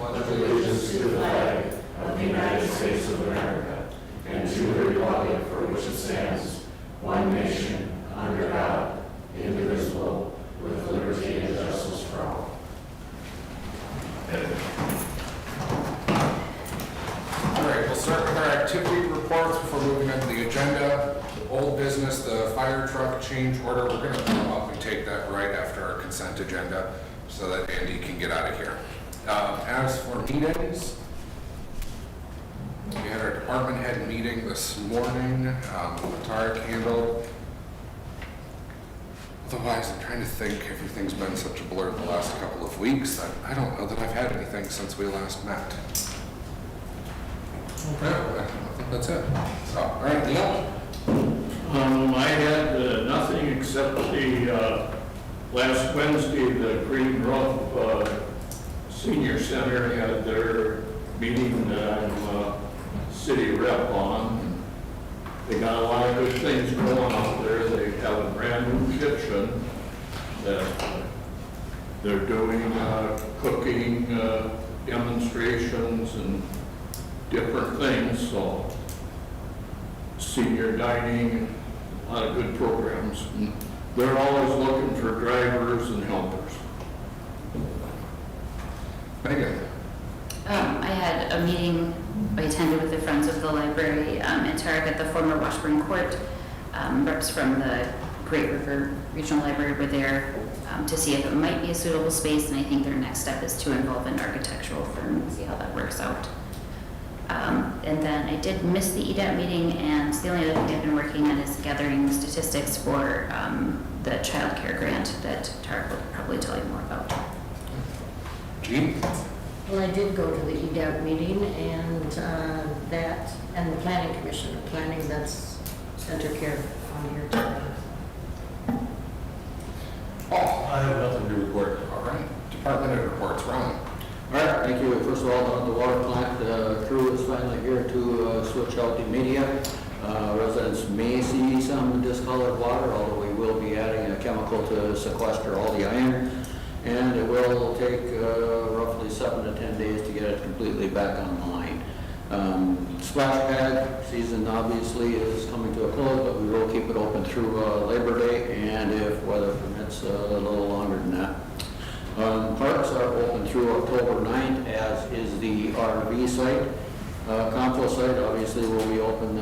pledge allegiance to the flag of the United States of America and to the republic for which it stands, one nation, under God, indivisible, with liberty and justice for all. All right, we'll start with our activity reports before moving on to the agenda. Old business, the fire truck change order. We're going to come up and take that right after our consent agenda so that Andy can get out of here. As for meetings, we had our department head meeting this morning. Tarek handled. Otherwise, I'm trying to think. Everything's been such a blur the last couple of weeks that I don't know that I've had anything since we last met. Okay, I think that's it. So, all right, Neil. I had nothing except the last Wednesday, the Green Grove Senior Center had their meeting that I'm city rep on. They got a lot of good things going out there. They have a brand new kitchen that they're doing cooking demonstrations and different things, so senior dining, a lot of good programs. And they're always looking for drivers and helpers. Megan. I had a meeting I attended with the Friends of the Library in Tarek at the former Washburn Court. Reps from the Great River Regional Library were there to see if it might be a suitable space, and I think their next step is to involve an architectural firm and see how that works out. And then I did miss the EDAP meeting, and the only other thing I've been working on is gathering statistics for the child care grant that Tarek will probably tell you more about. Jean? Well, I did go to the EDAP meeting and the planning commission, the planning, that's center care on here today. Paul. I have nothing to report. All right. Department head reports. Ron. All right, thank you. First of all, the water plant crew is finally here to switch out the media. Residents may see some discolored water, although we will be adding a chemical to sequester all the iron. And it will take roughly 7 to 10 days to get it completely back online. Splash pad season obviously is coming to a close, but we will keep it open through Labor Day, and if weather permits, a little longer than that. Parks are open through October 9th, as is the RV site. Compost site obviously will be open,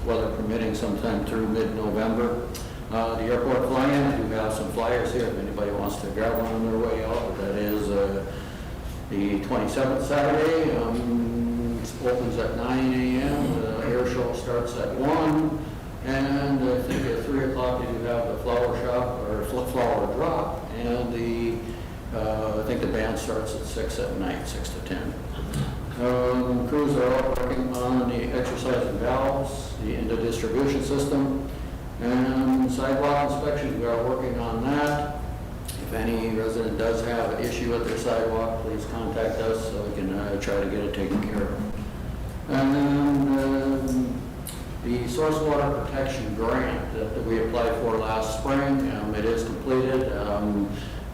weather permitting, sometime through mid-November. The airport fly-in, we have some flyers here if anybody wants to grab one on their way out. That is the 27th Saturday. It opens at 9 a.m. The air show starts at 1. And I think at 3 o'clock you have the flower shop, or flower drop. And I think the band starts at 6 at night, 6 to 10. Crews are all working on the exercising valves, the distribution system. And sidewalk inspections, we are working on that. If any resident does have an issue with their sidewalk, please contact us so we can try to get it taken care of. And then the source water protection grant that we applied for last spring, it is completed.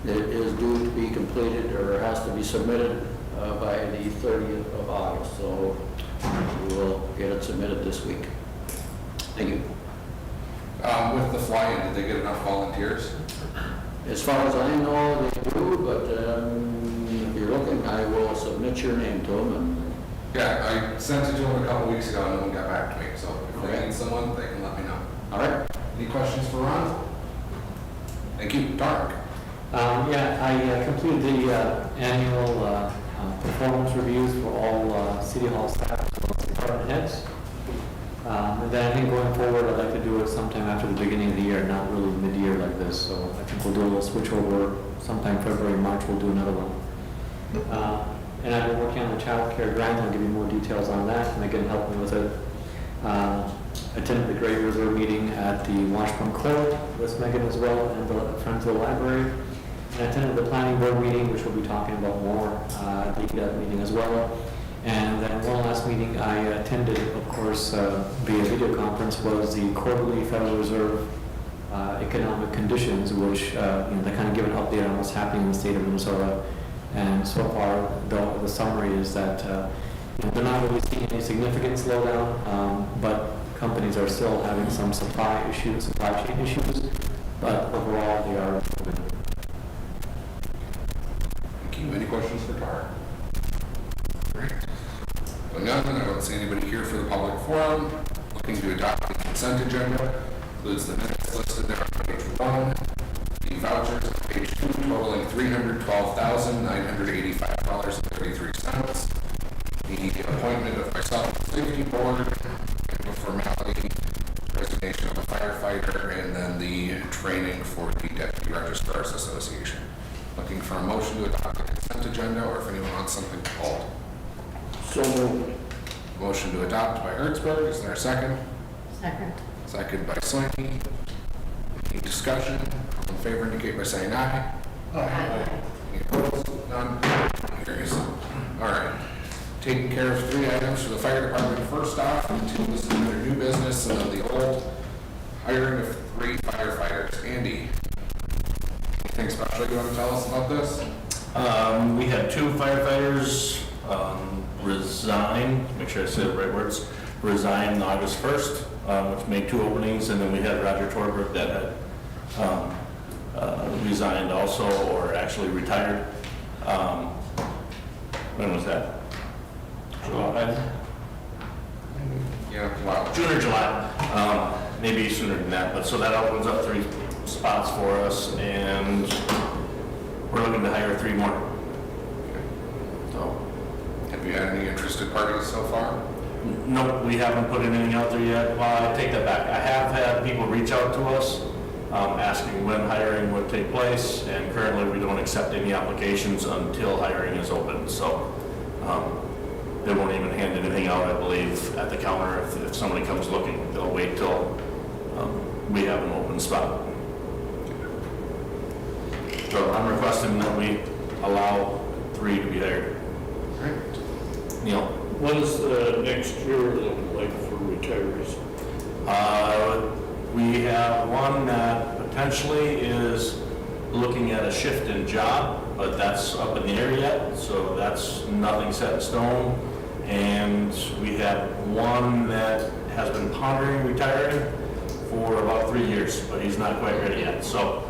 It is due to be completed, or has to be submitted by the 30th of August. So we will get it submitted this week. Thank you. With the fly-in, did they get enough volunteers? As far as I know, they do, but if you're looking, I will submit your name to them. And Yeah, I sent it to them a couple weeks ago and no one got back to me. So if they need someone, they can let me know. all right. Any questions for Ron? Thank you. Tarek. I completed the annual performance reviews for all City Hall staff, as well as department heads. And then I think going forward, I'd like to do it sometime after the beginning of the year, not really mid-year like this. So I think we'll do a little switch over sometime February, March, we'll do another one. And I've been working on the child care grant. I'll give you more details on that. Megan helped me with it. Attended the Great River meeting at the Washburn Court with Megan as well, and the Friends of the Library. And I attended the planning board meeting, which we'll be talking about more at the EDAP meeting as well. And then one last meeting I attended, of course, via video conference, was the quarterly Federal Reserve economic conditions, which they kind of give an update on what's happening in the state of Minnesota. And so far, the summary is that they're not really seeing any significant slowdown, but companies are still having some supply chain issues, but overall they are improving. Thank you. Any questions for Tara? Great. Well, none, I don't see anybody here for the public forum. Looking to adopt the consent agenda. Includes the minutes listed there on page 1, the vouchers on page 2 totaling $312,985.33, the appointment of myself to the safety board, and the formality, resignation of a firefighter, and then the training for the Deputy Registrars Association. Looking for a motion to adopt the consent agenda, or if anyone wants something called. So moved. Motion to adopt by Hertzberg, is there a second? Second. Second by Soini. Any discussion? All in favor indicate by saying aye. Aye. Any opposed? None? Carries. All right. Taking care of 3 items for the fire department first off, and 2 listed under new business, and then the old hiring of 3 firefighters. Andy, anything special you want to tell us about this? We had 2 firefighters resign, make sure I say the right words, resign August 1st, which made 2 openings, and then we had Roger Torberg that had resigned also, or actually retired. When was that? July? Yeah, wow. June or July, maybe sooner than that, but so that opens up 3 spots for us, and we're looking to hire 3 more. So, Have you had any interested parties so far? no, we haven't put anything out there yet. Well, I take that back. I have had people reach out to us, asking when hiring would take place, and currently we don't accept any applications until hiring is open, so, they won't even hand anything out, I believe, at the counter if somebody comes looking. They'll wait till, we have an open spot. So I'm requesting that we allow 3 to be hired. Great. Neil? What does next year look like for retirees? We have one that potentially is looking at a shift in job, but that's up in the air yet, so that's nothing set in stone. And we have one that has been pondering retiring for about 3 years, but he's not quite ready yet. So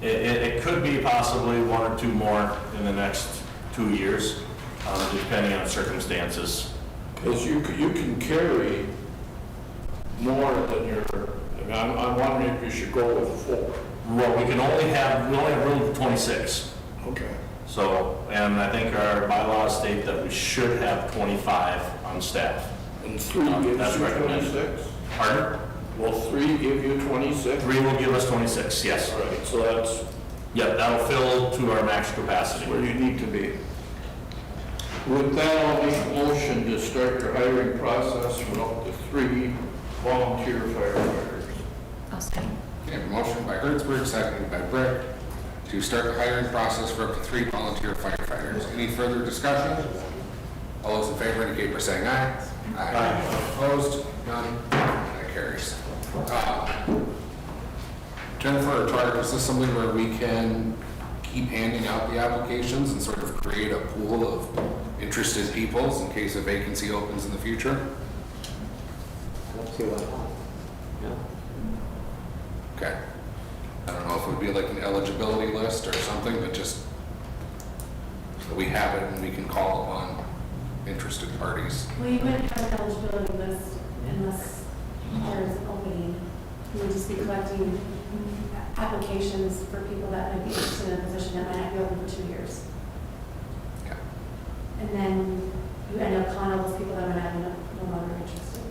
it could be possibly 1 or 2 more in the next 2 years, depending on circumstances. Because you can carry more than your, I'm wondering if you should go with 4. Well, we only have room for 26. Okay. So, and I think our bylaws state that we should have 25 on staff. And 3 gives That's you recommended. 26? Pardon? Will 3 give you 26? 3 will give us 26, yes. All right, so that's Yep, that'll fill to our max capacity. where you need to be. With that, I'll make a motion to start your hiring process for up to 3 volunteer firefighters. I'll second. Okay, a motion by Hertzberg, seconded by Brick, to start the hiring process for up to 3 volunteer firefighters. Any further discussion? All those in favor indicate by saying aye. Aye. Opposed? None? That carries. Jennifer or Tara, is this something where we can keep handing out the applications and sort of create a pool of interested peoples in case a vacancy opens in the future? Let's see what happens. Yeah. Okay. I don't know if it would be like an eligibility list or something, but just so we have it and we can call upon interested parties. Well, you wouldn't have an eligibility list unless there's an opening. You would just be collecting applications for people that might be interested in a position that might not be open for 2 years. Okay. And then you end up calling all those people that might not be no longer interested.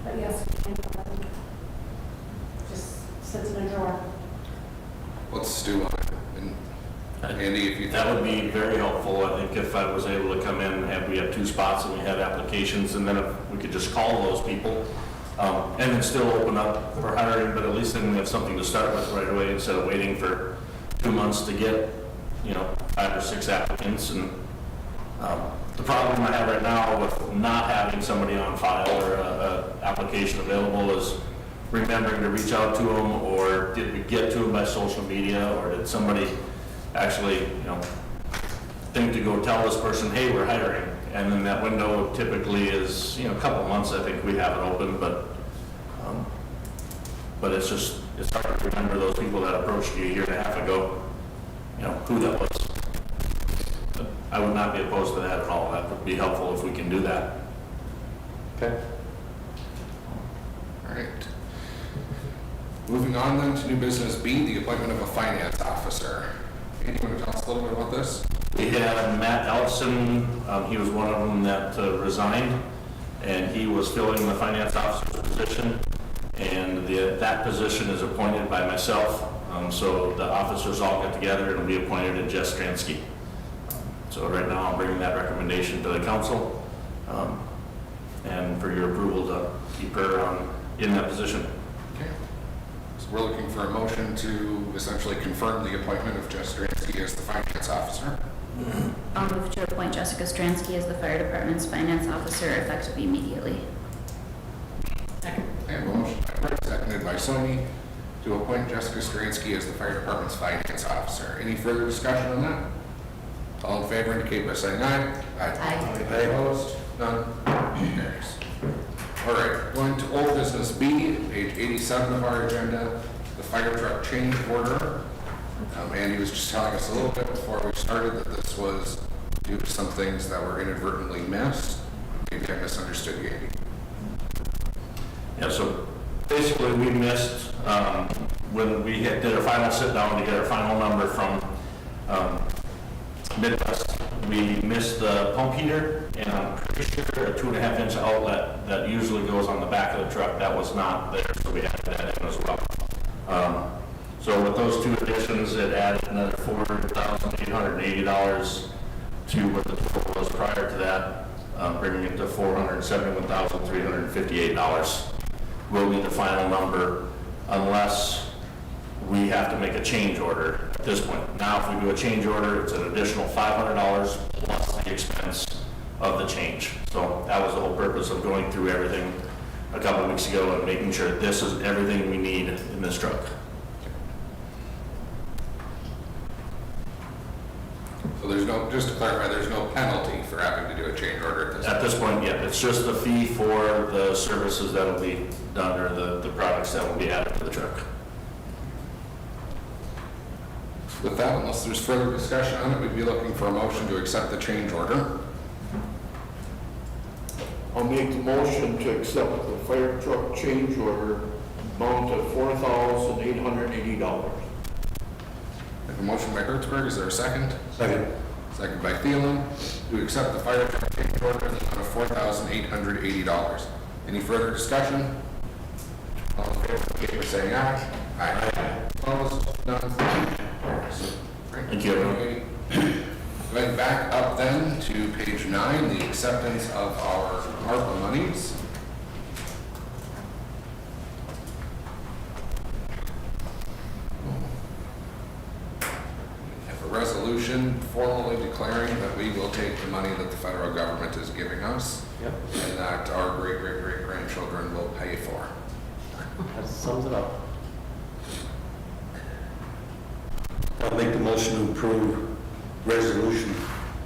But yes, we can collect them. Just sits in a drawer. Let's do it. And Andy, if you That would be very helpful, I think, if I was able to come in and we have 2 spots and we had applications, and then if we could just call those people, and then still open up for hiring, but at least then we have something to start with right away instead of waiting for 2 months to get, 5 or 6 applicants. And the problem I have right now with not having somebody on file or a application available is remembering to reach out to them, or did we get to them by social media, or did somebody actually, thing to go tell this person, hey, we're hiring. And then that window typically is, a couple months, I think we have it open, but it's hard to remember those people that approached you a year and a half ago, who that was. But I would not be opposed to that at all. That would be helpful if we can do that. Okay. All right. Moving on then to new business B, the appointment of a finance officer. Andy, you want to tell us a little bit about this? We had Matt Ellison, he was one of them that resigned, and he was filling the finance officer's position, and that position is appointed by myself, so the officers all get together and will be appointed to Jess Stransky. So right now, I'm bringing that recommendation to the council, and for your approval to keep her in that position. Okay. So we're looking for a motion to essentially confirm the appointment of Jess Stransky as the finance officer. I'll move to appoint Jessica Stransky as the fire department's finance officer effective immediately. Second. I have a motion by Rick, seconded by Soini, to appoint Jessica Stransky as the fire department's finance officer. Any further discussion on that? All in favor indicate by saying aye. Aye. Opposed? None? Carries. All right, going to old business B, page 87 of our agenda, the fire truck change order. Andy was just telling us a little bit before we started that this was due to some things that were inadvertently missed. Maybe I misunderstood you, Andy. Yeah, so basically we missed, when we did our final sit down to get our final number from Midwest, we missed the pump heater, and I'm pretty sure a 2.5-inch outlet that usually goes on the back of the truck, that was not there, so we added that in as well. So with those two additions, it added another $4,880 to what the total was prior to that, bringing it to $471,358. Will be the final number unless we have to make a change order at this point. Now, if we do a change order, it's an additional $500 plus the expense of the change. So that was the whole purpose of going through everything a couple of weeks ago and making sure this is everything we need in this truck. So there's no, just to clarify, there's no penalty for having to do a change order at this point? At this point, yeah, it's just a fee for the services that will be done or the products that will be added to the truck. With that, unless there's further discussion on it, we'd be looking for a motion to accept the change order. I'll make the motion to accept the fire truck change order amount of $4,880. I have a motion by Hertzberg, is there a second? Second. Second by Thielen, to accept the fire truck change order in the amount of $4,880. Any further discussion? All in favor, indicate by saying aye. Aye. Opposed? None? Carries. Thank you, everyone. Going back up then to page 9, the acceptance of our ARPA monies. We have a resolution formally declaring that we will take the money that the federal government is giving us Yep, and that our great-great-great-grandchildren will pay for. that sums it up. I'll make the motion to approve Resolution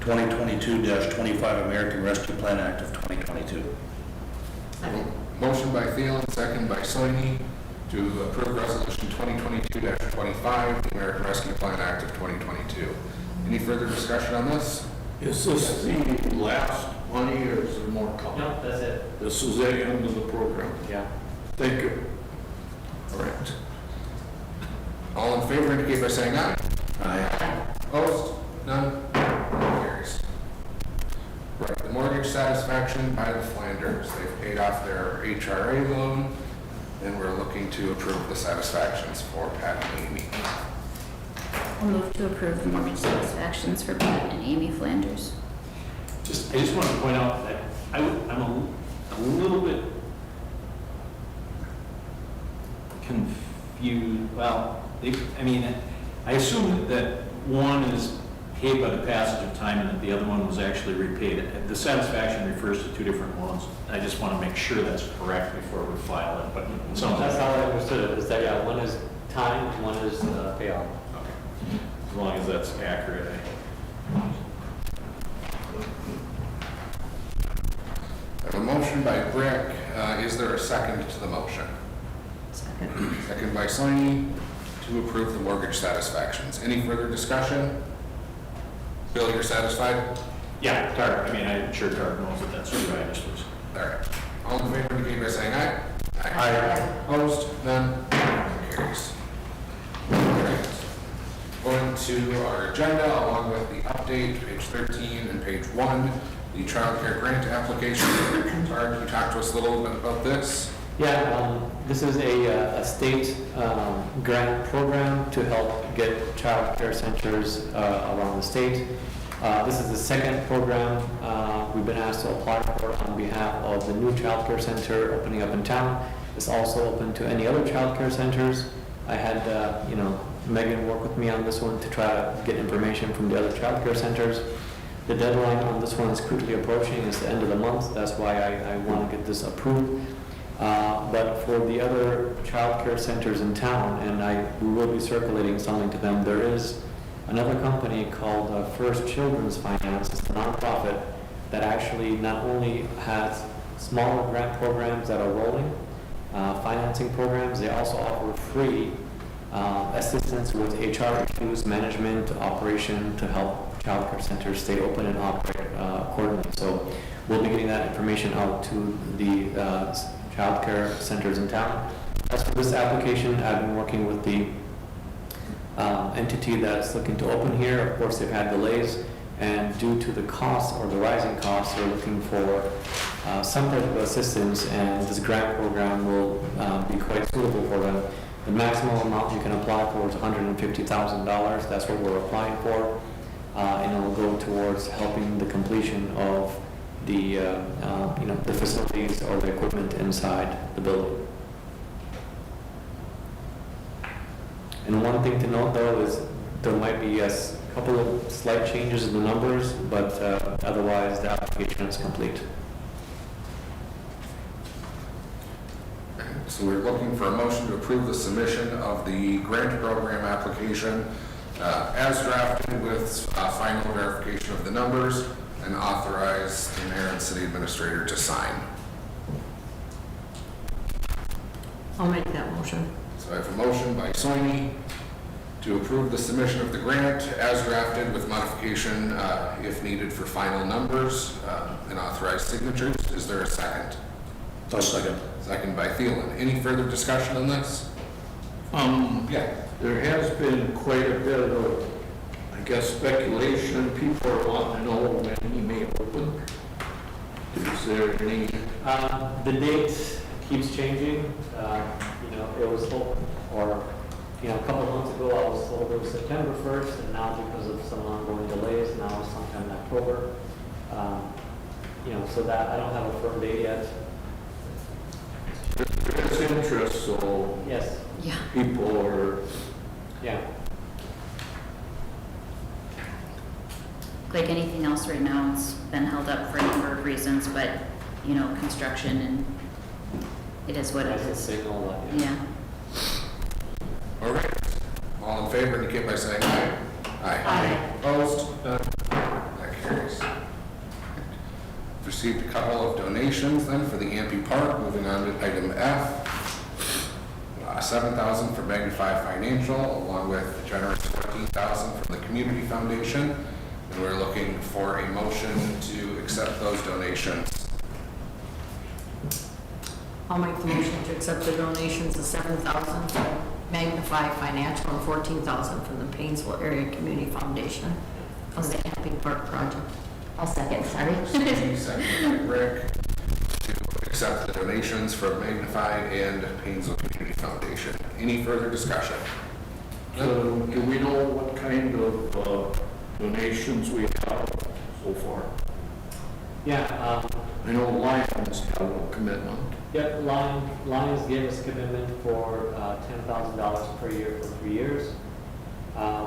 2022-25 American Rescue Plan Act of 2022. Second. Motion by Thielen, second by Soini, to approve Resolution 2022-25, the American Rescue Plan Act of 2022. Any further discussion on this? Is this the last money or is there more coming? No, that's it. This is the end of the program. Yeah. Thank you. All right. All in favor indicate by saying aye. Aye. Opposed? None? Carries. Right, the mortgage satisfaction by the Flanders. They've paid off their HRA loan, and we're looking to approve the satisfactions for Pat and Amy. I'll move to approve the mortgage satisfactions for Pat and Amy Flanders. I just want to point out that I'm a little bit confused. Well, I assume that one is paid by the passage of time and that the other one was actually repaid. The satisfaction refers to two different loans. I just want to make sure that's correct before we file it, but So that's how I understood it, is that, yeah, one is time, one is payoff. Okay. As long as that's accurate. motion by Brick. Is there a second to the motion? Second. Second by Soini to approve the mortgage satisfactions. Any further discussion? Bill, you're satisfied? Yeah, Tarek, I mean, I'm sure Tarek knows that that's true, I just was. All right. All in favor indicate by saying aye. Aye. Opposed? None? Carries. All right. Going to our agenda along with the update, page 13 and page 1, the child care grant application. Tarek, can you talk to us a little bit about this? Yeah, this is a state grant program to help get child care centers around the state. This is the second program we've been asked to apply for on behalf of the new child care center opening up in town. It's also open to any other child care centers. I had, Megan work with me on this one to try to get information from the other child care centers. The deadline on this one is quickly approaching. It's the end of the month. That's why I want to get this approved. But for the other child care centers in town, and we will be circulating something to them, there is another company called First Children's Finance. It's a nonprofit that actually not only has smaller grant programs that are rolling, financing programs, they also offer free assistance with HR issues, management, operation to help child care centers stay open and operate accordingly. So we'll be getting that information out to the child care centers in town. As for this application, I've been working with the entity that's looking to open here. Of course, they've had delays, and due to the cost or the rising costs, they're looking for some type of assistance, and this grant program will be quite suitable for them. The maximum amount you can apply for is $150,000. That's what we're applying for, and it will go towards helping the completion of the the facilities or the equipment inside the building. And one thing to note, though, is there might be a couple of slight changes in the numbers, but otherwise the application is complete. So we're looking for a motion to approve the submission of the grant program application as drafted with final verification of the numbers and authorize the mayor and city administrator to sign. I'll make that motion. So I have a motion by Soini to approve the submission of the grant as drafted with modification if needed for final numbers and authorized signatures. Is there a second? A second. Second by Thielen. Any further discussion on this? Yeah. There has been quite a bit of, I guess, speculation. People are wanting to know when he may open. Is there any? The date keeps changing. It was told, or a couple of months ago, I was told it was September 1st, and now because of some ongoing delays, now it's sometime in October. So that I don't have a firm date yet. There's interest, so Yes. Yeah. people are, Yeah. Like anything else right now, it's been held up for a number of reasons, but, construction, and it is what it That's a is. signal. Yeah. All right. All in favor indicate by saying aye. Aye. Opposed? None. That carries. Received a couple of donations then for the Ampey Park. Moving on to item F. $7,000 from Magnify Financial, along with a generous $14,000 from the Community Foundation. And we're looking for a motion to accept those donations. I'll make the motion to accept the donations of $7,000 from Magnify Financial and $14,000 from the Painesville Area Community Foundation on the Ampey Park project. I'll second, sorry. Second by Rick to accept the donations from Magnify and Painesville Community Foundation. Any further discussion? so do we know what kind of donations we have so far? Yeah. I know Lions have a commitment. Yep, Lions gave us commitment for $10,000 per year for 3 years.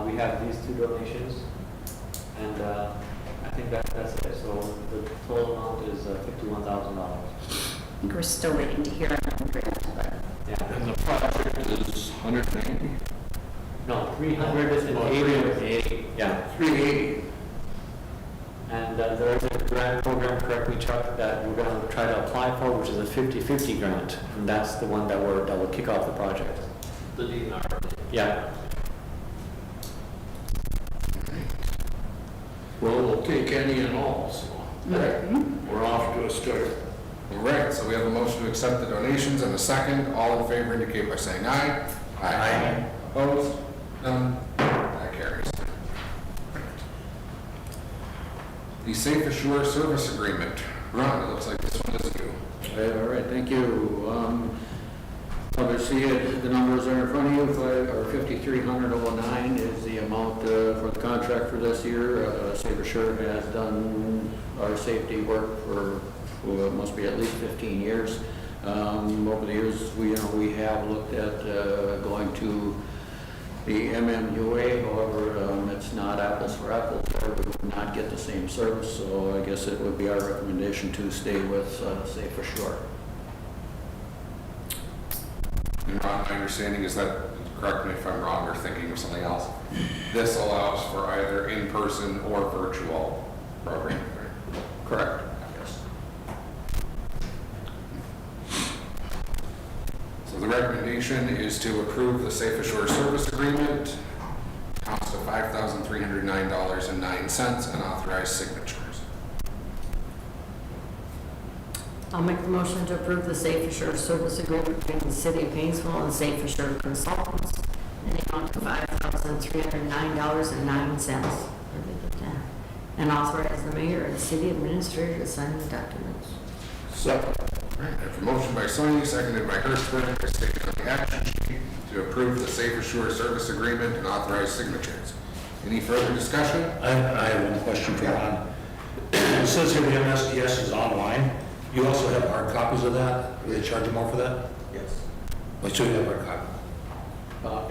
We have these two donations, and I think that's it. So the total amount is $51,000. I think we're still waiting to hear on the grant, but Yeah. And the project is 190? No, 380. Yeah. 380. And there is a grant program, correct me Chuck, that we're going to try to apply for, which is a 50/50 grant. And that's the one that will kick off the project. The DNR. Yeah. Well, we'll take any and all, so we're off to a start. All right, so we have a motion to accept the donations and a second. All in favor indicate by saying aye. Aye. Opposed? None? That carries. The Safe Assure Service Agreement. Ron, it looks like this one is you. All right, thank you. Obviously, the numbers are in front of you. Or 5,309 is the amount for the contract for this year. Safe Assure has done our safety work for must be at least 15 years. Over the years, we have looked at going to the MMUA. However, it's not apples for apples. There we would not get the same service. So I guess it would be our recommendation to stay with Safe Assure. And Ron, my understanding is that, correct me if I'm wrong or thinking of something else, this allows for either in-person or virtual programming, correct? Yes. So the recommendation is to approve the Safe Assure Service Agreement, cost of $5,309.09, and authorize signatures. I'll make the motion to approve the Safe Assure Service Agreement between the City of Painesville and Safe Assure Consultants in the amount of $5,309.09. And authorize the mayor and city administrator to sign the documents. Second. All right, I have a motion by Soini, seconded by Hertzberg, as stated on the action sheet, to approve the Safe Assure Service Agreement and authorize signatures. Any further discussion? I have one question for Ron. It says here the MSDS is online. You also have hard copies of that? Do they charge you more for that? Yes. Well, should you have hard copy?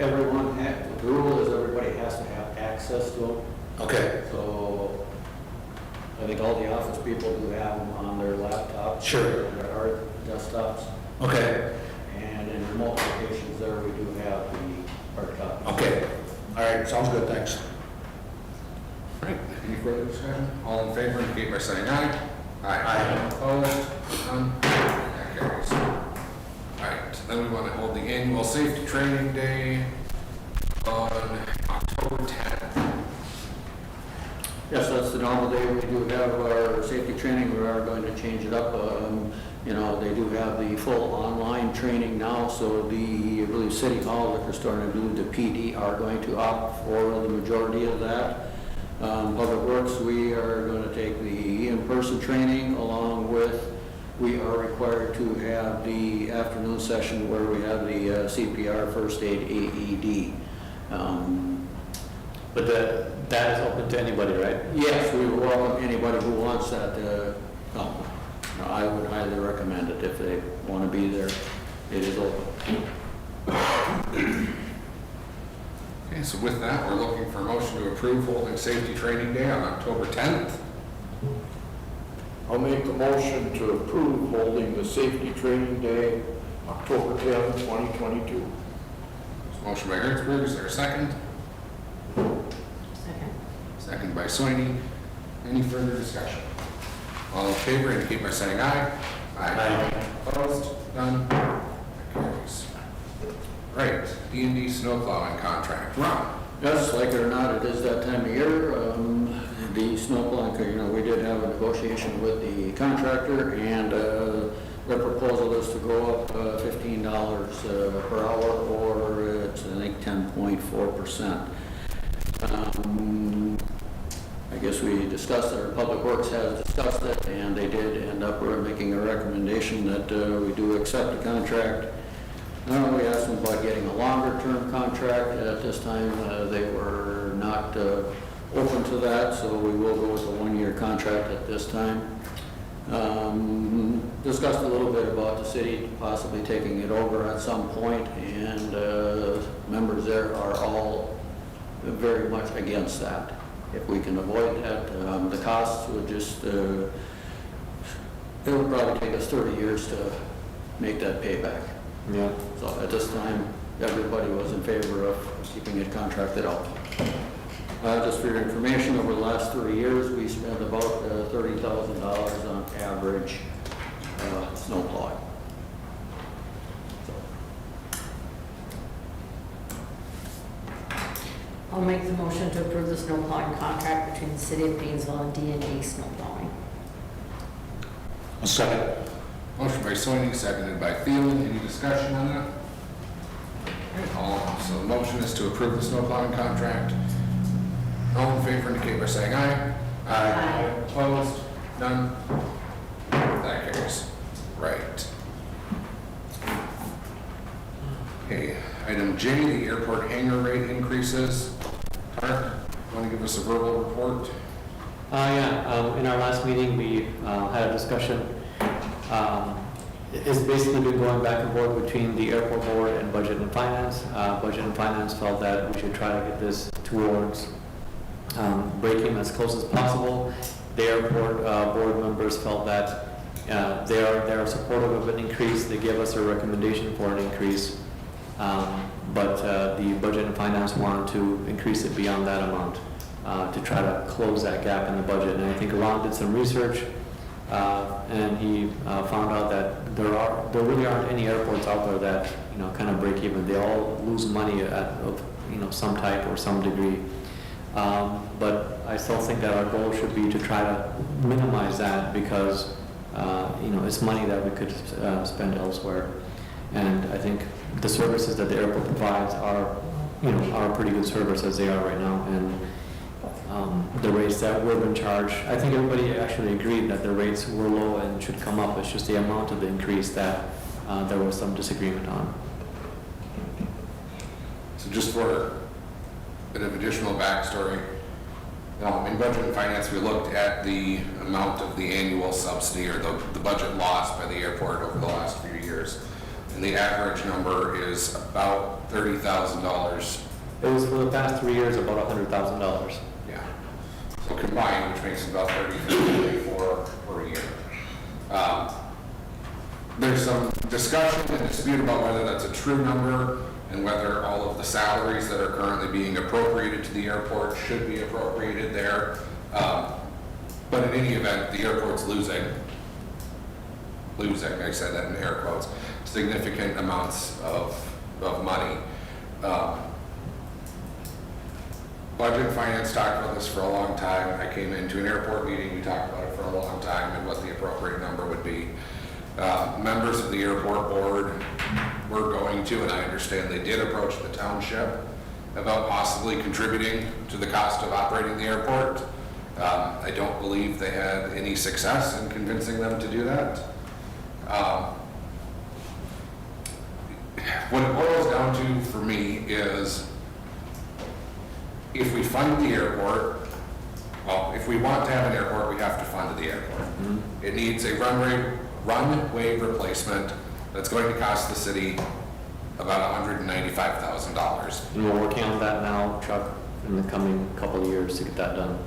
The rule is everybody has to have access to them. Okay, So I think all the office people do have them on their laptops. Sure. Their hard desktops. okay, And in remote locations there, we do have the hard copies. okay. All right, sounds good, thanks. All right, any further discussion? All in favor indicate by saying aye. Aye. Opposed? None? That carries. All right, then we want to hold the annual safety training day on October 10th. Yes, that's the normal day. We do have our safety training. We are going to change it up. They do have the full online training now, so I believe City Hall, that they're starting to do, the PD are going to opt for the majority of that. Public Works, we are going to take the in-person training along with, we are required to have the afternoon session where we have the CPR, first aid, AED. But that is open to anybody, right? Yes, we will welcome anybody who wants that to come. I would highly recommend it if they want to be there. It is open. Okay, so with that, we're looking for a motion to approve holding safety training day on October 10th. I'll make the motion to approve holding the safety training day, October 10th, 2022. Motion by Hertzberg, is there a second? Second. Second by Soini. Any further discussion? All in favor indicate by saying aye. Aye. Opposed? None? That carries. Right, D&D snow plowing contract. Ron? Yes, like it or not, it is that time of year. The snow plowing, we did have a negotiation with the contractor, and their proposal is to go up $15 per hour, or it's, I think, 10.4%. I guess we discussed it, or Public Works has discussed it, and they did end up making a recommendation that we do accept the contract. We asked them about getting a longer-term contract. At this time, they were not open to that, so we will go with a one-year contract at this time. Discussed a little bit about the city possibly taking it over at some point, and members there are all very much against that. If we can avoid that, the costs would just, it would probably take us 30 years to make that payback. Yeah. So at this time, everybody was in favor of keeping it contracted out. Just for your information, over the last 3 years, we spent about $30,000 on average snow plowing. I'll make the motion to approve the snow plowing contract between the city of Painesville and D&D Snow Plowing. A second. Motion by Soini, seconded by Thielen. Any discussion on that? So the motion is to approve the snow plowing contract. All in favor indicate by saying aye. Aye. Opposed? None? That carries. Right. Okay, item J, the airport hangar rate increases. Mark, want to give us a verbal report? In our last meeting, we had a discussion. It's basically been going back and forth between the airport board and budget and finance. Budget and finance felt that we should try to get this towards breaking as close as possible. The airport board members felt that they are supportive of an increase. They gave us a recommendation for an increase. But the budget and finance wanted to increase it beyond that amount to try to close that gap in the budget. And I think Ron did some research, and he found out that there really aren't any airports out there that kind of break even. They all lose money of some type or some degree. But I still think that our goal should be to try to minimize that because it's money that we could spend elsewhere. And I think the services that the airport provides are a pretty good service as they are right now. And the rates that we've been charged, I think everybody actually agreed that the rates were low and should come up. It's just the amount of the increase that there was some disagreement on. So just for a bit of additional backstory, in budget and finance, we looked at the amount of the annual subsidy or the budget lost by the airport over the last few years. And the average number is about $30,000. It was for the past 3 years about $100,000. Yeah. So combined, which makes it about $34 per year. There's some discussion and dispute about whether that's a true number and whether all of the salaries that are currently being appropriated to the airport should be appropriated there. But in any event, the airport's losing, I said that in air quotes, significant amounts of money. Budget and finance talked about this for a long time. I came into an airport meeting, we talked about it for a long time and what the appropriate number would be. Members of the airport board were going to, and I understand they did approach the township about possibly contributing to the cost of operating the airport. I don't believe they had any success in convincing them to do that. What it boils down to for me is if we fund the airport, well, if we want to have an airport, we have to fund the airport. Mm-hmm. It needs a runway replacement that's going to cost the city about $195,000. And we're working on that now, Chuck, in the coming couple of years to get that done.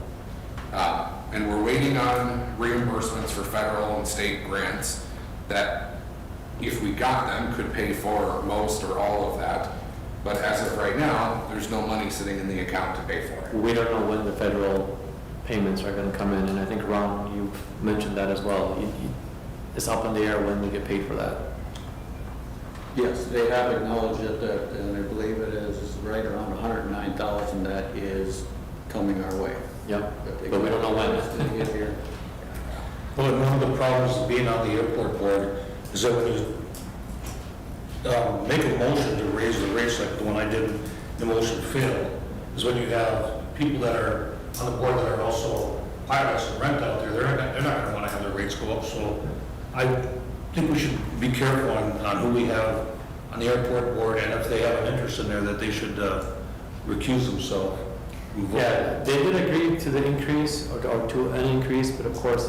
And we're waiting on reimbursements for federal and state grants that, if we got them, could pay for most or all of that. But as of right now, there's no money sitting in the account to pay for it. We don't know when the federal payments are going to come in, and I think, Ron, you've mentioned that as well. It's up in the air when we get paid for that. Yes, they have acknowledged that, and I believe it is right around $109,000 that is coming our way. Yep, but we don't know when. It's going to get here. Well, one of the problems of being on the airport board is that when you make a motion to raise the rates like the one I did, the motion failed, is when you have people that are on the board that are also pilots and rent out there, they're not going to want to have their rates go up. So I think we should be careful on who we have on the airport board, and if they have an interest in there, that they should recuse themselves. Yeah, they did agree to the increase or to an increase, but of course,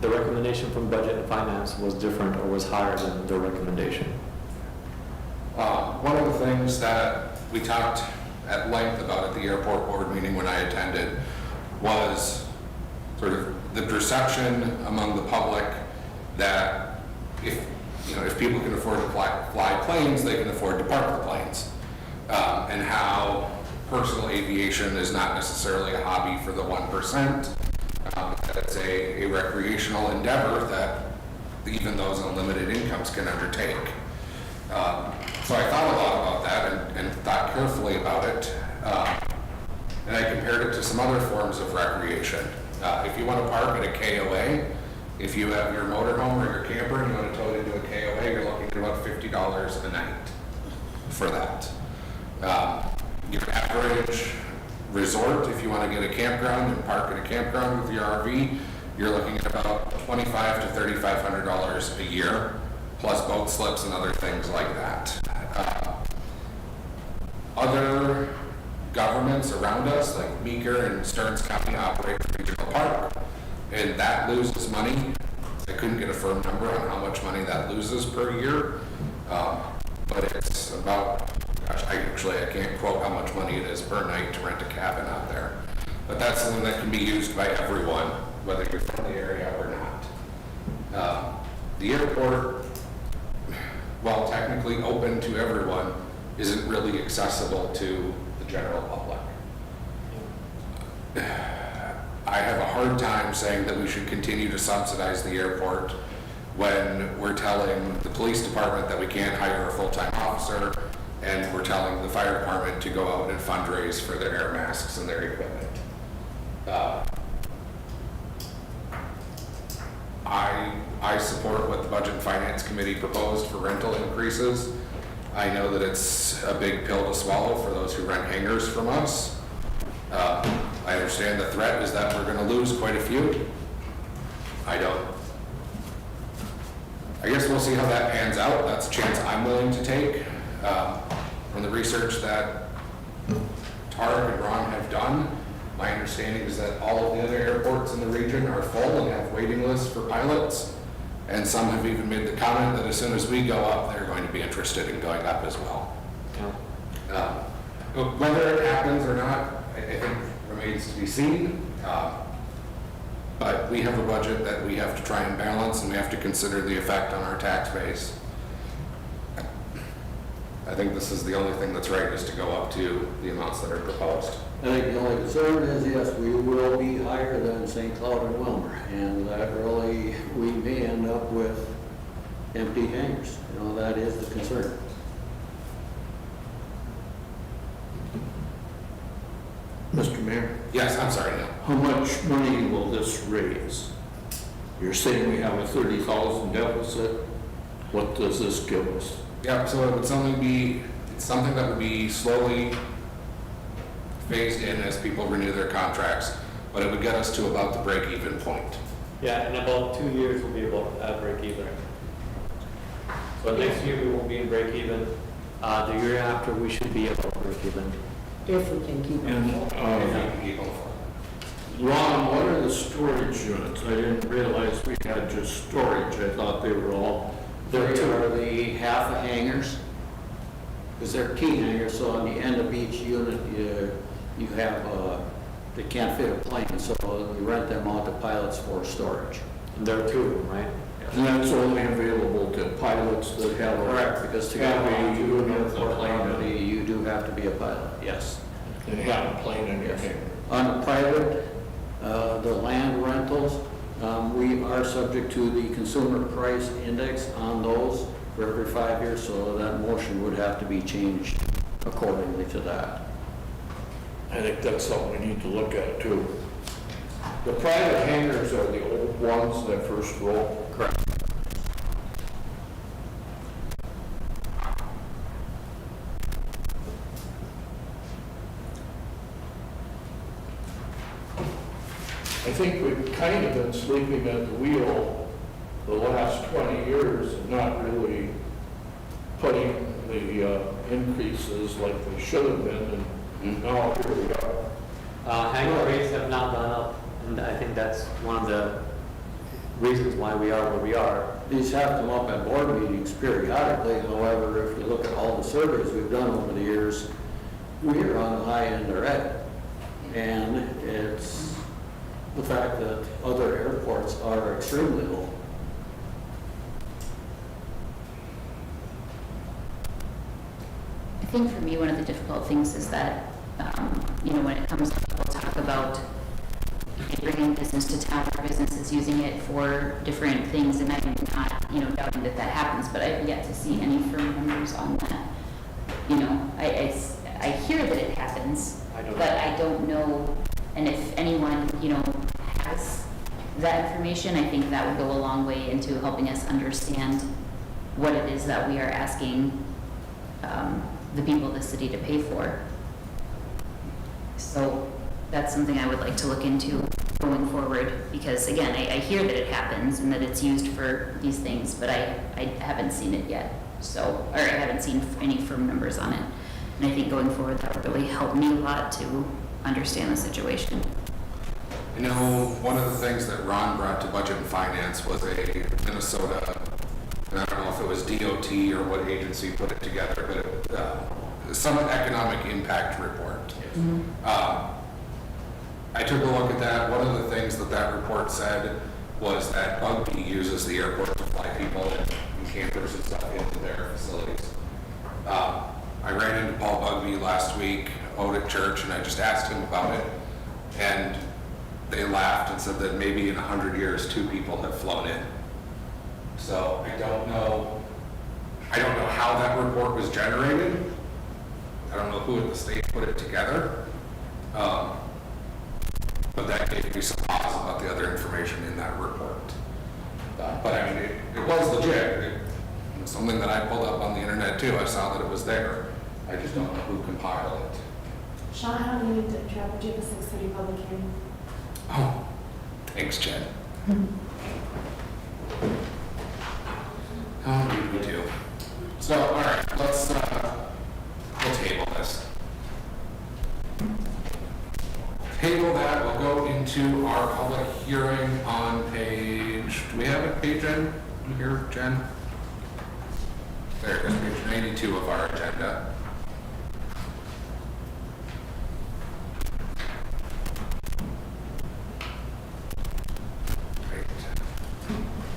the recommendation from budget and finance was different or was higher than their recommendation. One of the things that we talked at length about at the airport board meeting when I attended was sort of the perception among the public that if people can afford to fly planes, they can afford to park the planes, and how personal aviation is not necessarily a hobby for the 1%. It's a recreational endeavor that even those on limited incomes can undertake. So I thought a lot about that and thought carefully about it. And I compared it to some other forms of recreation. If you want to park at a KOA, if you have your motorhome or your camper and you want to tow it into a KOA, you're looking at about $50 a night for that. Your average resort, if you want to get a campground and park at a campground with your RV, you're looking at about $2,500 to $3,500 a year, plus boat slips and other things like that. Other governments around us, like Meeker and Stearns County, operate a regional park, and that loses money. I couldn't get a firm number on how much money that loses per year, but it's about, gosh, I can't quote how much money it is per night to rent a cabin out there. But that's something that can be used by everyone, whether you're from the area or not. The airport, while technically open to everyone, isn't really accessible to the general public. I have a hard time saying that we should continue to subsidize the airport when we're telling the police department that we can't hire a full-time officer, and we're telling the fire department to go out and fundraise for their air masks and their equipment. I support what the Budget and Finance Committee proposed for rental increases. I know that it's a big pill to swallow for those who rent hangars from us. I understand the threat is that we're going to lose quite a few. I don't. I guess we'll see how that pans out. That's a chance I'm willing to take. From the research that Tarek and Ron have done, my understanding is that all of the other airports in the region are full and have waiting lists for pilots. And some have even made the comment that as soon as we go up, they're going to be interested in going up as well. Whether it happens or not, I think remains to be seen. But we have a budget that we have to try and balance, and we have to consider the effect on our tax base. I think this is the only thing that's right, is to go up to the amounts that are proposed. I think the only concern is, yes, we will be higher than St. Cloud and Wilmer, and that really, we may end up with empty hangars. You know, that is the concern. Mr. Mayor, Yes, I'm sorry, Neil. how much money will this raise? You're saying we have a 30,000 deficit. What does this give us? Yeah, so it would it's something that would be slowly phased in as people renew their contracts, but it would get us to about the break-even point. Yeah, in about 2 years, we'll be about break even. So next year, we won't be in break even. The year after, we should be about break even. If we can keep it. And, Ron, what are the storage units? I didn't realize we had just storage. I thought they were all, There are the half the hangars, because they're key hangars, so on the end of each unit, you have, they can't fit a plane, so we rent them out to pilots for storage. And there are 2 of them, right? and that's only available to pilots that have a... Correct, because to get Have a on to unit, an a airport plane. property, you do have to be a pilot, yes. They have a plane in your hangar. On the private, the land rentals, we are subject to the consumer price index on those for every 5 years, so that motion would have to be changed accordingly to that. I think that's something we need to look at too. The private hangars are the old ones, that first row. Correct. I think we've kind of been sleeping at the wheel the last 20 years and not really putting the increases like they should have been, and now here we are. Hangar rates have not gone up, and I think that's one of the reasons why we are where we are. These have come up at board meetings periodically, however, if you look at all the surveys we've done over the years, we are on the high end already. And it's the fact that other airports are extremely low. I think for me, one of the difficult things is that You know, when it comes to people talk about bringing business to town, or businesses using it for different things, and I'm not, you know, doubting that that happens, but I've yet to see any firm numbers on that. You know, I hear that it happens, but I don't know, and if anyone, you know, has that information, I think that would go a long way into helping us understand what it is that we are asking the people of the city to pay for. So that's something I would like to look into going forward, because again, I hear that it happens and that it's used for these things, but I haven't seen it yet. So, or I haven't seen any firm numbers on it. And I think going forward, that would really help me a lot to understand the situation. You know, one of the things that Ron brought to Budget and Finance was a Minnesota, and I don't know if it was DOT or what agency put it together, but some economic impact report. I took a look at that. One of the things that that report said was that Bugby uses the airport to fly people and campers and stuff into their facilities. I ran into Paul Bugby last week out at church, and I just asked him about it, and they laughed and said that maybe in 100 years 2 people have flown in. So I don't know how that report was generated. I don't know who at the state put it together. But that gave me some pause about the other information in that report. But I mean, it was legit. It was something that I pulled up on the internet too. I saw that it was there. I just don't know who compiled it. Sean, how do you need to travel to the 6:30 public hearing? Oh, thanks, Jen. Oh, we do. So, all right, we'll table this. Table that, we'll go into our public hearing on page, do we have a page in here, Jen? There it is, page 92 of our agenda.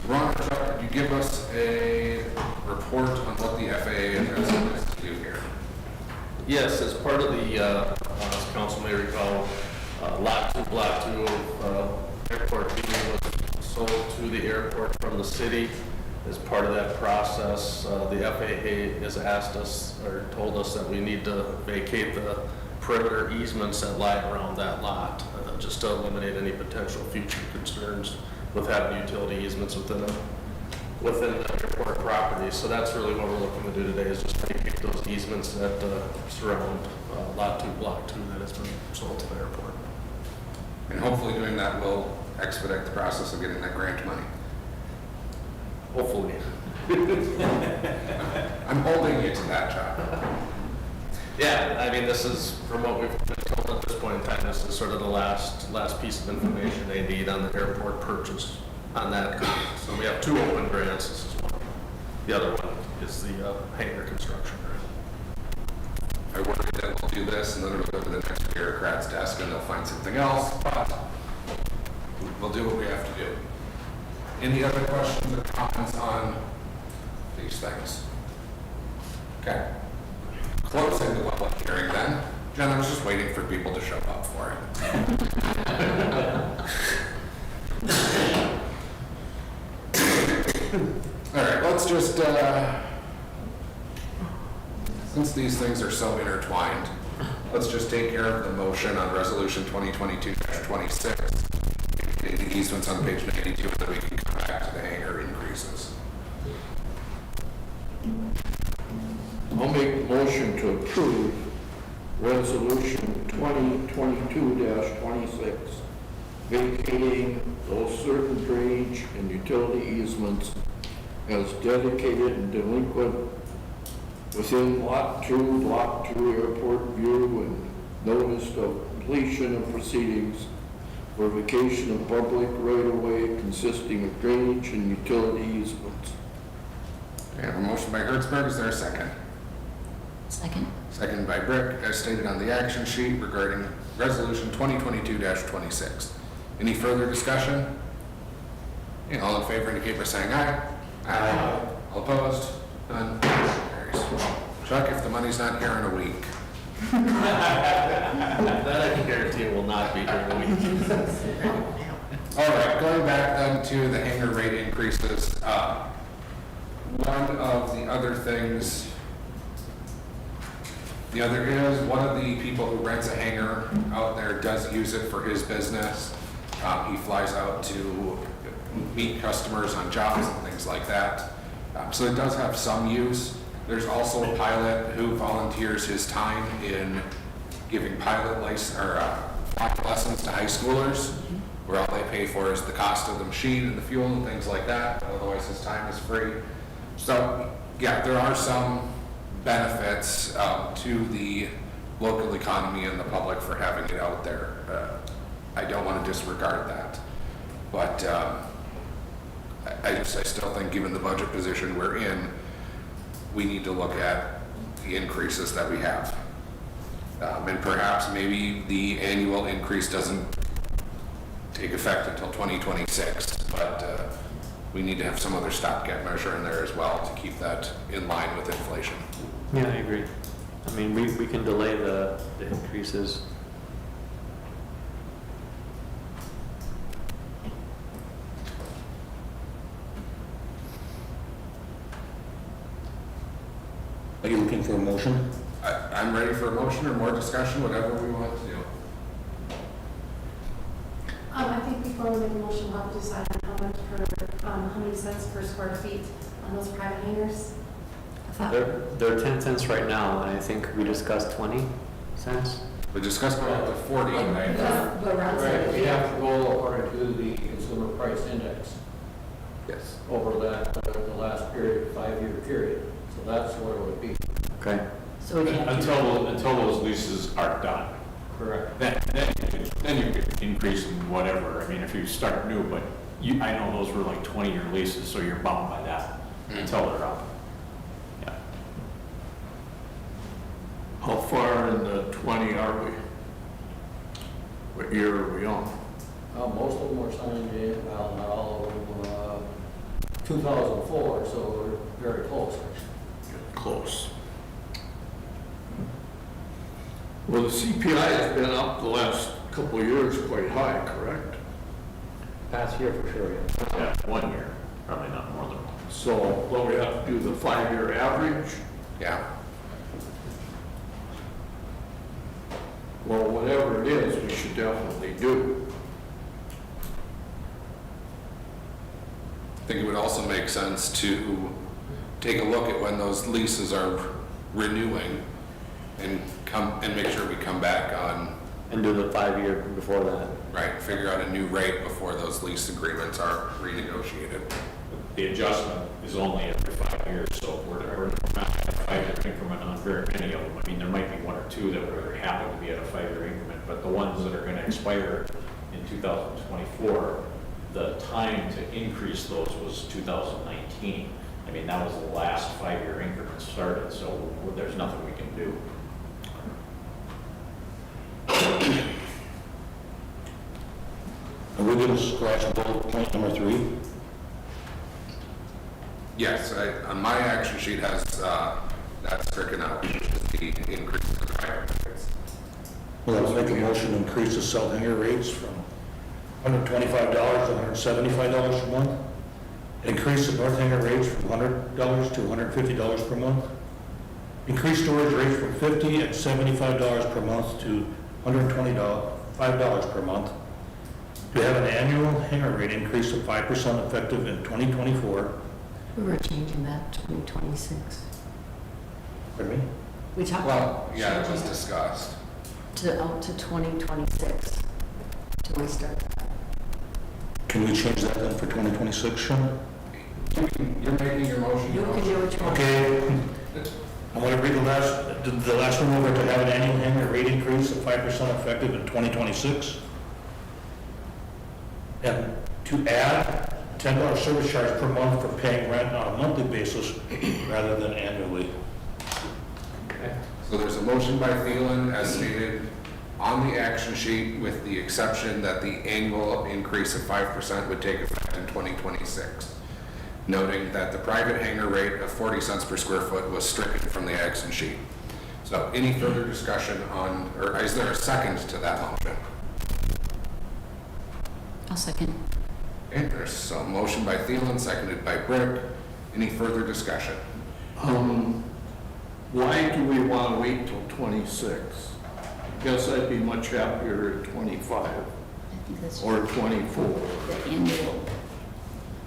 Ron, could you give us a report on what the FAA is asking us to do here? Yes, as part of the, as council may recall, Lot 2, Block 2 of Airport B was sold to the airport from the city. As part of that process, the FAA has asked us, or told us that we need to vacate the perimeter easements that lie around that lot, just to eliminate any potential future concerns with having utility easements within the airport property. So that's really what we're looking to do today, is just vacate those easements that surround Lot 2, Block 2 that has been sold to the airport. And hopefully doing that will expedite the process of getting that grant money. Hopefully. I'm holding you to that, job. Yeah, I mean, this is, from what we've been told at this point in time, this is sort of the last piece of information they need on the airport purchase on that. So we have 2 open grants. This is one. The other one is the hangar construction grant. I worry that we'll do this and then it'll go to the next bureaucrat's desk and they'll find something else, but we'll do what we have to do. Any other questions or comments on these things? Okay. Closing the public hearing then. Jen, I was just waiting for people to show up for it. All right, let's just, since these things are so intertwined, let's just take care of the motion on resolution 2022-26. The easements on page 92, and then we can come back to the hangar increases. I'll make a motion to approve resolution 2022-26, vacating those certain drainage and utility easements as dedicated and delinquent within Lot 2, Block 2 Airport View, and notice of completion of proceedings for vacation of public right-of-way consisting of drainage and utility easements. We have a motion by Hertzberg. Is there a second? Second. Second by Brick, as stated on the action sheet regarding resolution 2022-26. Any further discussion? And all in favor indicate by saying aye. Aye. All opposed? None. Carries. Chuck, if the money's not here in a week, That I can guarantee will not be during the week. All right, going back then to the hangar rate increases. One of the other things, one of the people who rents a hangar out there does use it for his business. He flies out to meet customers on jobs and things like that. So it does have some use. There's also a pilot who volunteers his time in giving pilot lessons to high schoolers, where all they pay for is the cost of the machine and the fuel and things like that. Otherwise, his time is free. So, yeah, there are some benefits to the local economy and the public for having it out there. I don't want to disregard that. But I still think, given the budget position we're in, we need to look at the increases that we have. And perhaps maybe the annual increase doesn't take effect until 2026, but we need to have some other stopgap measure in there as well to keep that in line with inflation. Yeah, I agree. I mean, we can delay the increases. Are you looking for a motion? I'm ready for a motion or more discussion, whatever we want to do. I think before we make a motion, we'll have to decide on how many cents per square feet on those private hangars. I thought- They're 10 cents right now, and I think we discussed 20 cents. We discussed going up to 40, right? But around Right, we have to go according to the consumer price index Yes. over that, the last period, 5-year period. So that's what it would be. Okay. So we can't. Until those leases are done. Correct. Then you could increase them whatever. I mean, if you start new, but I know those were like 20-year leases, so you're bound by that until they're up. Yeah. How far in the 20 are we? What year are we on? Most of them were signed in, well, not all of them, 2004, so we're very close. Close. Well, the CPI has been up the last couple of years quite high, correct? Past year for sure, yeah. Yeah, 1 year, probably not more than one. So, what we have to do, the 5-year average? Yeah. Well, whatever it is, we should definitely do. I think it would also make sense to take a look at when those leases are renewing and make sure we come back on, And do the 5-year before that. right, figure out a new rate before those lease agreements are renegotiated. The adjustment is only every 5 years, so we're not at a 5-year increment on very many of them. I mean, there might be 1 or 2 that would happen to be at a 5-year increment, but the ones that are going to expire in 2024, the time to increase those was 2019. I mean, that was the last 5-year increment started, so there's nothing we can do. Are we going to scratch bullet point number 3? Yes, on my action sheet has that stricken out, which is the increase in the prior rates. Well, let's make a motion to increase the cell hanger rates from $125 to $175 per month. Increase the north hanger rates from $100 to $150 per month. Increase storage rates from $50 and $75 per month to $125 per month. To have an annual hanger rate increase of 5% effective in 2024. We were changing that to 2026. Pardon me? We talked. Well, yeah, it was discussed. Out to 2026, till we start that. Can we change that then for 2026, Sean? You're making your motion. You can do what you want. Okay, I'm going to read the last one over, to have an annual hanger rate increase of 5% effective in 2026. And to add $10 service charge per month for paying rent on a monthly basis rather than annually. So there's a motion by Thielen as stated on the action sheet, with the exception that the annual increase of 5% would take effect in 2026. Noting that the private hangar rate of 40 cents per square foot was stricken from the action sheet. So any further discussion on, or is there a second to that motion? I'll second. Okay, there's a motion by Thielen, seconded by Brick. Any further discussion? Why do we want to wait till 26? Guess I'd be much happier at 25 I think that's or 24. the annual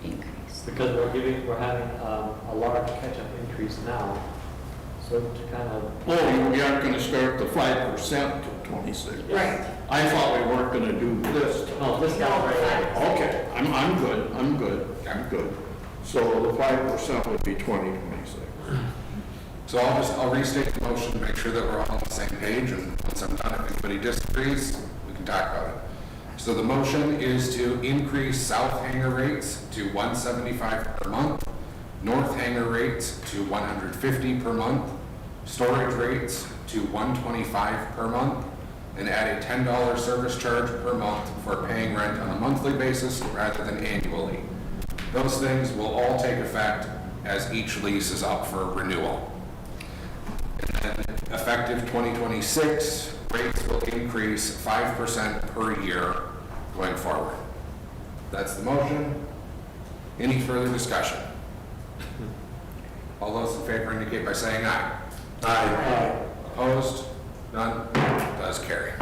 increase. Because we're having a large catch-up increase now, so to kind of. Oh, we aren't going to start the 5% till 26. Right. I thought we weren't going to do this. No, this guy right here. Okay, I'm good. So the 5% would be 2026. So I'll restate the motion to make sure that we're all on the same page, and once I'm done, if anybody disagrees, we can talk about it. So the motion is to increase south hangar rates to $175 per month, north hangar rates to $150 per month, storage rates to $125 per month, and add a $10 service charge per month for paying rent on a monthly basis rather than annually. Those things will all take effect as each lease is up for renewal. And then effective 2026, rates will increase 5% per year going forward. That's the motion. Any further discussion? All those in favor indicate by saying aye. Aye. Opposed? None? Does carry.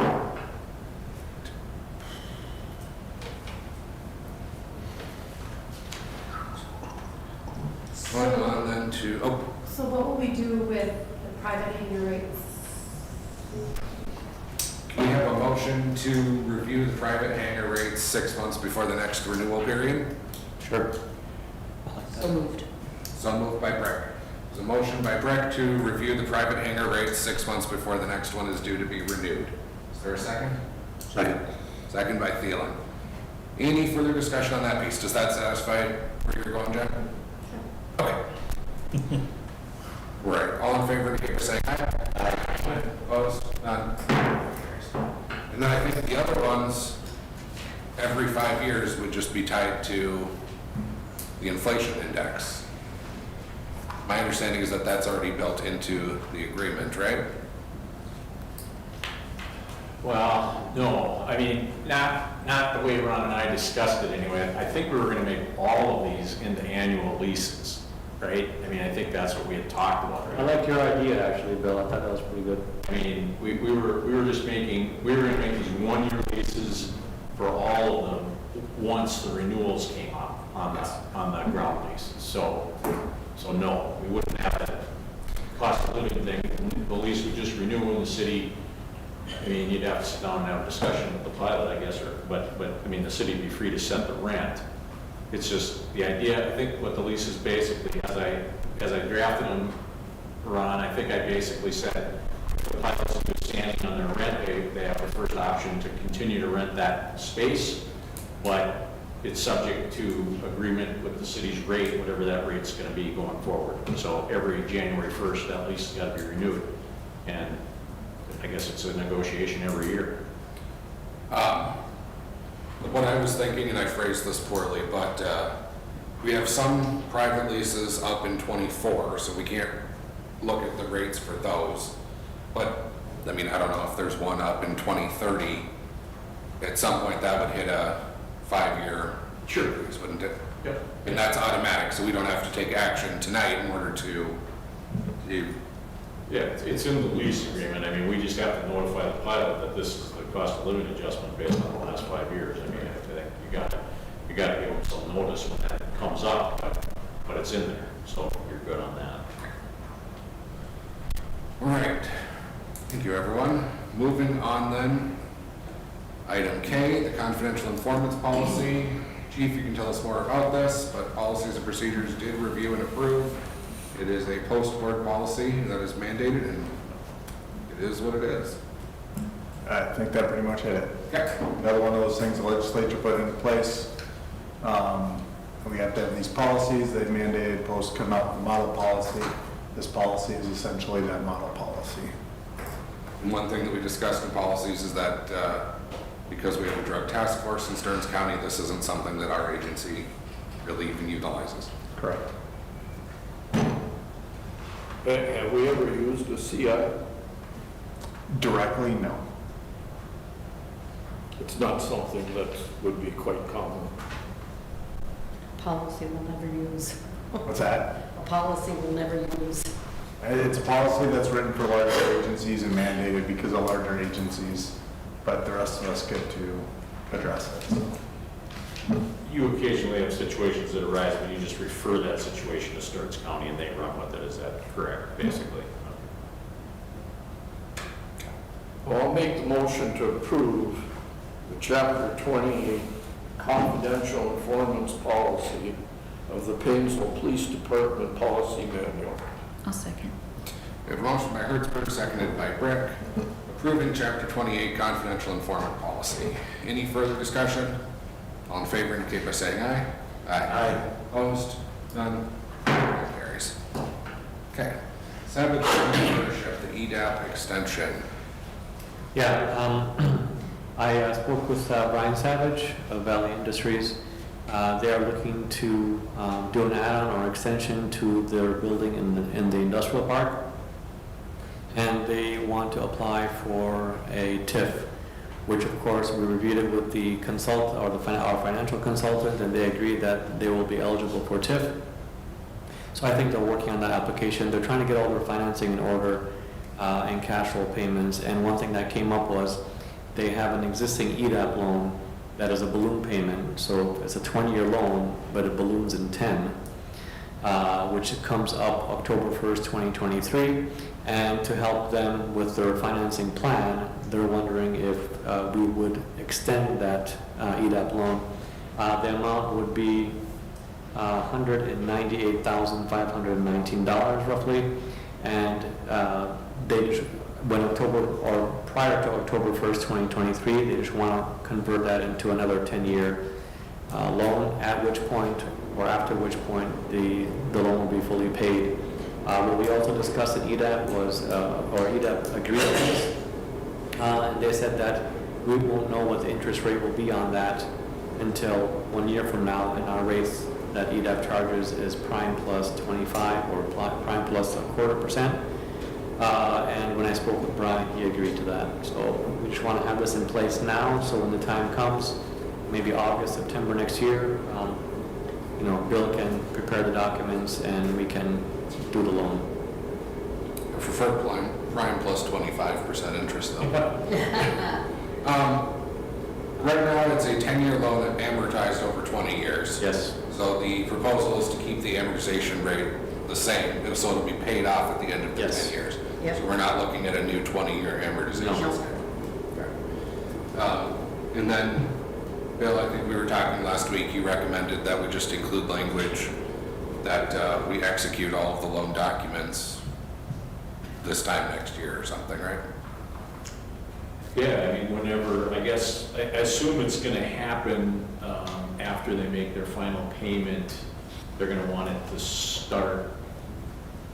Going on then to, So what will we do with the private hangar rates? can we have a motion to review the private hangar rates 6 months before the next renewal period? Sure. So moved. So moved by Breck. There's a motion by Breck to review the private hangar rates 6 months before the next one is due to be renewed. Is there a second? Second. Second by Thielen. Any further discussion on that piece? Does that satisfy where you're going, Jen? Okay. Right, all in favor, indicate by saying aye. Aye. Opposed? None. And then I think the other ones, every 5 years would just be tied to the inflation index. My understanding is that that's already built into the agreement, right? Well, no, I mean, not the way Ron and I discussed it anyway. I think we were gonna make all of these into annual leases, right? I mean, I think that's what we had talked about, I right? like your idea, actually, Bill. I thought that was pretty good. I mean, we were just making, we were gonna make these one-year leases for all of them once the renewals came up on the ground leases. So no, we wouldn't have that cost of living thing. The lease would just renew in the city. I mean, you'd have to sit down and have a discussion with the pilot, I guess, but I mean, the city would be free to set the rent. It's just the idea, I think what the lease is basically, as I drafted them, Ron, I think I basically said, if the pilots do standing on their rent, they have the first option to continue to rent that space, but it's subject to agreement with the city's rate, whatever that rate's gonna be going forward. So every January 1st, that lease has gotta be renewed. And I guess it's a negotiation every year. What I was thinking, and I phrased this poorly, but we have some private leases up in 24, so we can't look at the rates for those. But, I mean, I don't know if there's one up in 2030. At some point, that would hit a 5-year freeze, wouldn't it? Yep. And that's automatic, so we don't have to take action tonight in order to do. Yeah, it's in the lease agreement. I mean, we just have to notify the pilot that this is the cost of living adjustment based on the last 5 years. I mean, I think you got to give them some notice when that comes up, but it's in there, so you're good on that. All right. Thank you, everyone. Moving on then. Item K, the confidential informants policy. Chief, you can tell us more about this, but policies and procedures did review and approve. It is a post-board policy that is mandated, and it is what it is. I think that pretty much hit it. Okay. Another one of those things the legislature put into place. We have to have these policies. They've mandated post come out with a model policy. This policy is essentially that model policy. And one thing that we discussed in policies is that because we have a drug task force in Stearns County, this isn't something that our agency really even utilizes. Correct. Have we ever used a CI? Directly, no. It's not something that would be quite common. Policy we'll never use. What's that? A policy we'll never use. It's a policy that's written for larger agencies and mandated because of larger agencies, but the rest of us get to address it. You occasionally have situations that arise when you just refer that situation to Stearns County and they run with it. Is that correct, basically? Well, I'll make the motion to approve the Chapter 28 confidential informants policy of the Painesville Police Department Policy Manual. I'll second. We have a motion by Hertzberg, seconded by Brick, approving Chapter 28 confidential informant policy. Any further discussion? All in favor indicate by saying aye. Aye. Opposed? None? Motion carries. Okay. Savage ownership, the EDAP extension. Yeah, I spoke with Brian Savage of Valley Industries. They are looking to do an add-on or extension to their building in the industrial park. And they want to apply for a TIF, which of course we reviewed it with the consultant or our financial consultant, and they agreed that they will be eligible for TIF. So I think they're working on that application. They're trying to get all their financing in order and cash flow payments. And one thing that came up was they have an existing EDAP loan that is a balloon payment. So it's a 20-year loan, but it balloons in 10, which comes up October 1st, 2023. And to help them with their financing plan, they're wondering if we would extend that EDAP loan. The amount would be $198,519 roughly, and prior to October 1st, 2023, they just want to convert that into another 10-year loan, at which point, or after which point, the loan will be fully paid. What we also discussed at EDAP was, or EDAP agreed on this, and they said that we won't know what the interest rate will be on that until 1 year from now, and our rates that EDAP charges is prime plus 25 or prime plus 0.25%. And when I spoke with Brian, he agreed to that. So we just want to have this in place now, so when the time comes, maybe August, September next year, Bill can prepare the documents and we can do the loan. I prefer prime plus 25% interest though. Right now, it's a 10-year loan that amortized over 20 years. Yes. So the proposal is to keep the amortization rate the same, so it'll be paid off at the end of the 10 years. Yep. So we're not looking at a new 20-year amortization. No. Okay. And then, Bill, I think we were talking last week, you recommended that we just include language that we execute all of the loan documents this time next year or something, right? Yeah, I mean, whenever, I guess, I assume it's going to happen after they make their final payment. They're going to want it to start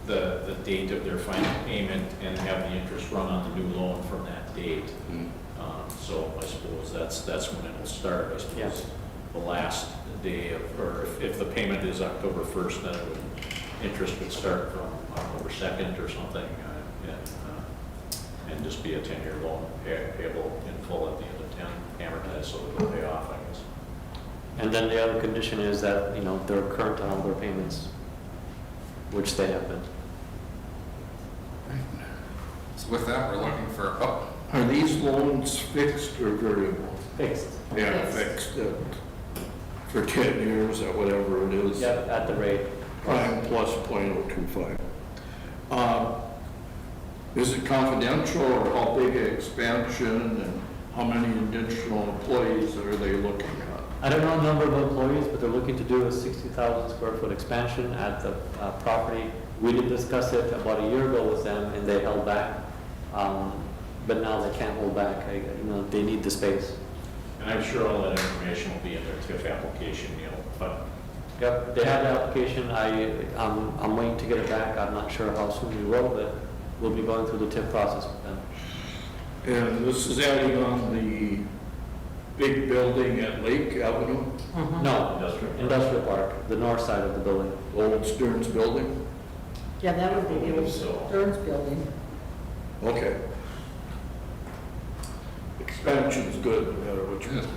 the date of their final payment and have the interest run on the new loan from that date. So I suppose that's when it'll start. I suppose the last day of, or if the payment is October 1st, then interest would start from October 2nd or something, and just be a 10-year loan payable in full at the end of 10, amortized so it'll pay off, I guess. And then the other condition is that, they're current on all their payments, which they have been. So with that, we're looking for, Are these loans fixed or variable? Fixed. Yeah, fixed for 10 years or whatever it is. Yep, at the rate. Prime plus 0.025. Is it confidential, or how big an expansion and how many additional employees are they looking at? I don't know the number of employees, but they're looking to do a 60,000 square foot expansion at the property. We did discuss it about a year ago with them, and they held back. But now they can't hold back. They need the space. And I'm sure all that information will be in their TIF application, but Yep, they have the application. I'm waiting to get it back. I'm not sure how soon we will, but we'll be going through the TIF process with them. And this is adding on the big building at Lake Avenue, No, industrial park, the north side of the building. old Stearns building? Yeah, that would be the old So- Stearns building. Okay. Expansion's good, no matter what you do.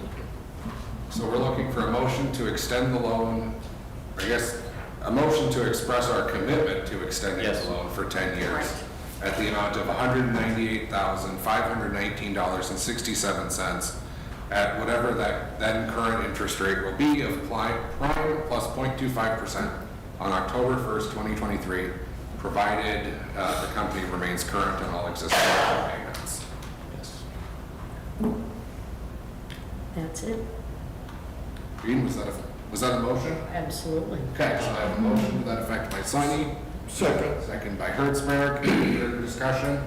So we're looking for a motion to extend the loan, or I guess, a motion to express our commitment to extending Yes. the loan for 10 years at the amount of $198,519.67 at whatever that then current interest rate will be of prime plus 0.25% on October 1st, 2023, provided the company remains current on all existing payments. That's it? Green, was that a motion? Absolutely. Okay, so I have a motion to that effect by Soini. Second by Hertzberg. Any further discussion?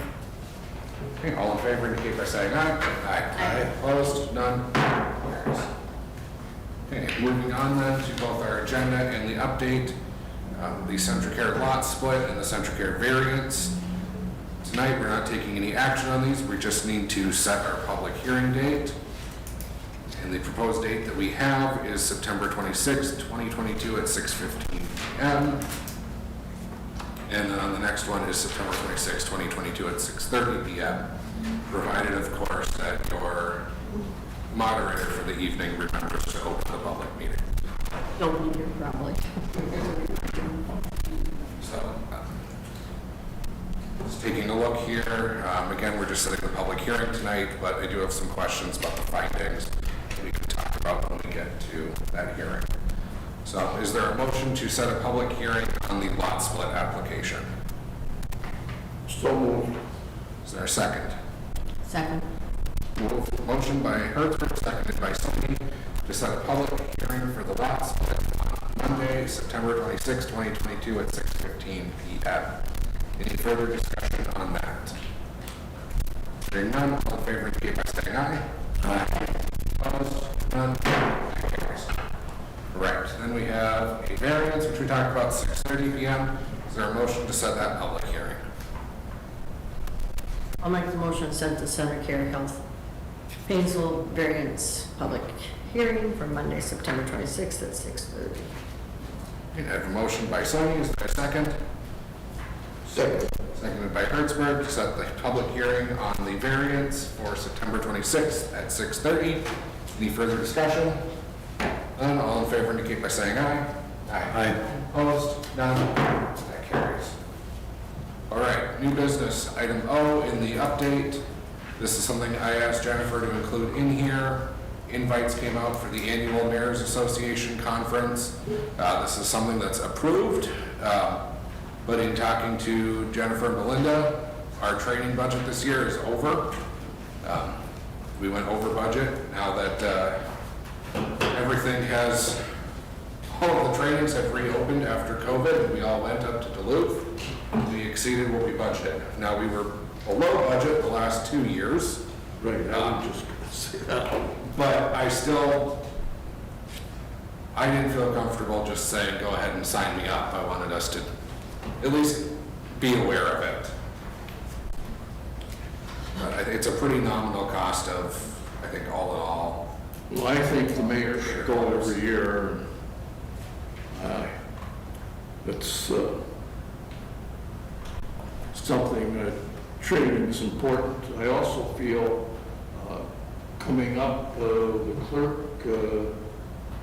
Okay, all in favor indicate by saying aye. Aye. Opposed? None? Carries. Okay, moving on then to both our agenda and the update, the Centricare lot split and the Centricare variance. Tonight, we're not taking any action on these, we just need to set our public hearing date. And the proposed date that we have is September 26th, 2022 at 6:15 p.m. And then on the next one is September 26th, 2022 at 6:30 p.m. Provided, of course, that your moderator for the evening remembers to open the public meeting. Don't need your probably. So, just taking a look here, again, we're just setting the public hearing tonight, but I do have some questions about the findings that we can talk about when we get to that hearing. So, is there a motion to set a public hearing on the lot split application? So moved. Is there a second? Second. Motion by Hertzberg, seconded by Soini, to set a public hearing for the lot split on Monday, September 26, 2022 at 6:15 p.m. Any further discussion on that? Hearing none, all in favor indicate by saying aye. Aye. Opposed? None? That carries. Correct. Then we have a variance, which we talked about 6:30 p.m. Is there a motion to set that public hearing? I'll make the motion sent to Centricare Health Painesville variance public hearing for Monday, September 26th at 6:30. I have a motion by Soini. Is there a second? Second. Seconded by Hertzberg to set the public hearing on the variance for September 26th at 6:30. Any further discussion? None, all in favor indicate by saying aye. Aye. Opposed? None? That carries. All right, new business, item O in the update. This is something I asked Jennifer to include in here. Invites came out for the annual Mayor's Association Conference. This is something that's approved. But in talking to Jennifer and Belinda, our training budget this year is over. We went over budget now that everything has, all of the trainings have reopened after COVID and we all went up to Duluth. We exceeded what we budgeted. Now, we were below budget the last 2 years. Right, I was just gonna say that. But I didn't feel comfortable just saying, go ahead and sign me up. I wanted us to at least be aware of it. But I think it's a pretty nominal cost of, I think, all in all. Well, I think the mayor should go every year. It's something that training is important. I also feel coming up, the clerk,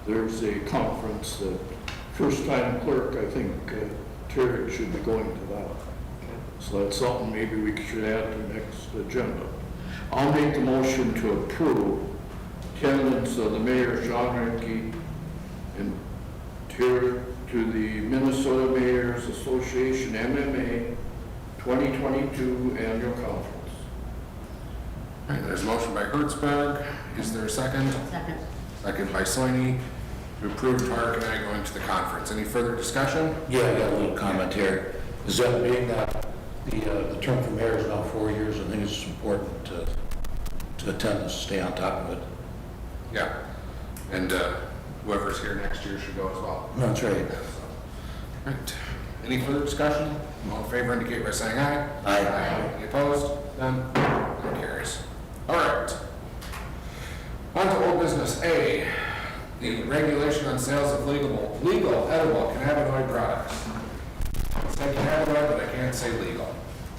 there's a conference that first-time clerk, I think Terry should be going to that. So that's something maybe we should add to next agenda. I'll make the motion to approve attendance of the mayor, Sean Renke, and Terry to the Minnesota Mayors Association, MMA, 2022 annual conference. All right, there's a motion by Hertzberg. Is there a second? Second. Second by Soini to approve Tarek and I going to the conference. Any further discussion? Yeah, I got a little comment here. Is that being that the term for mayor is now 4 years, I think it's important to attend and stay on top of it. Yeah. And whoever's here next year should go as well. That's right. All right. Any further discussion? All in favor indicate by saying aye. Aye. Any opposed? None? That carries. All right. On to old business A, the regulation on sales of legal edible cannabinoid products. I say cannabinoid, but I can't say legal.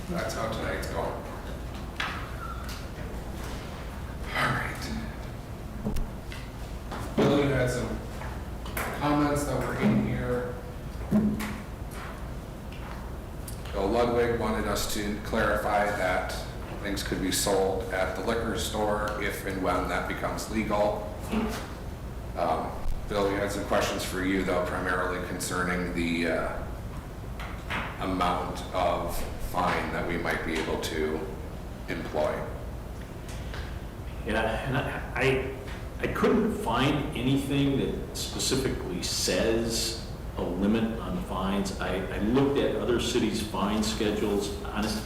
That's how tonight's going. All Ludwig wanted us to clarify that things could be sold at the liquor store if and when that becomes legal. Bill, we had some questions for you, though, primarily concerning the amount of fine that we might be able to employ. Yeah, and I couldn't find anything that specifically says a limit on fines. I looked at other cities' fine schedules. Honestly,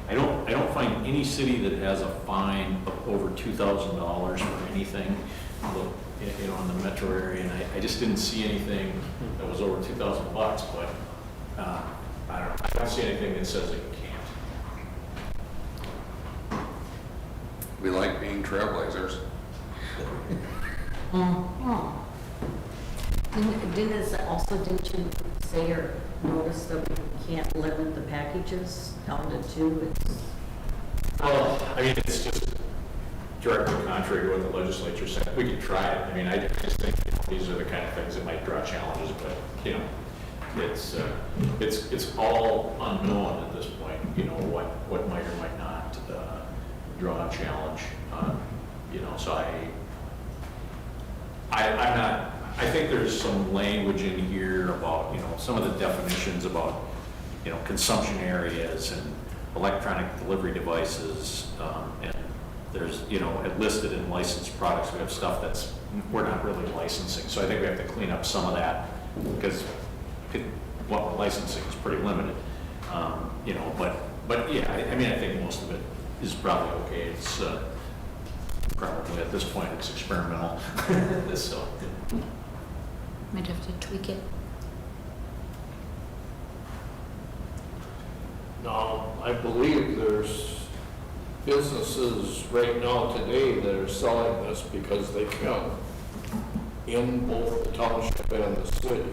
I don't find any city that has a fine of over $2,000 for anything, you know, in the metro area, and I just didn't see anything that was over $2,000, but I don't know. I don't see anything that says it can't. We like being trailblazers. Didn't you say or notice that we can't limit the packages down to 2? Well, I mean, it's just directly contrary to what the legislature said. We could try it. I mean, I just think these are the kind of things that might draw challenges, but, you know, it's all unknown at this point, you know, what might or might not draw a challenge. You know, so I'm not, I think there's some language in here about, you know, some of the definitions about, you know, consumption areas and electronic delivery devices, and there's, you know, listed in licensed products, we have stuff that's, we're not really licensing, so I think we have to clean up some of that, because what we're licensing is pretty limited, you know, but yeah, I mean, I think most of it is probably okay. It's probably at this point it's experimental, so. Might have to tweak it. Now, I believe there's businesses right now today that are selling this because they can in both the township and the city.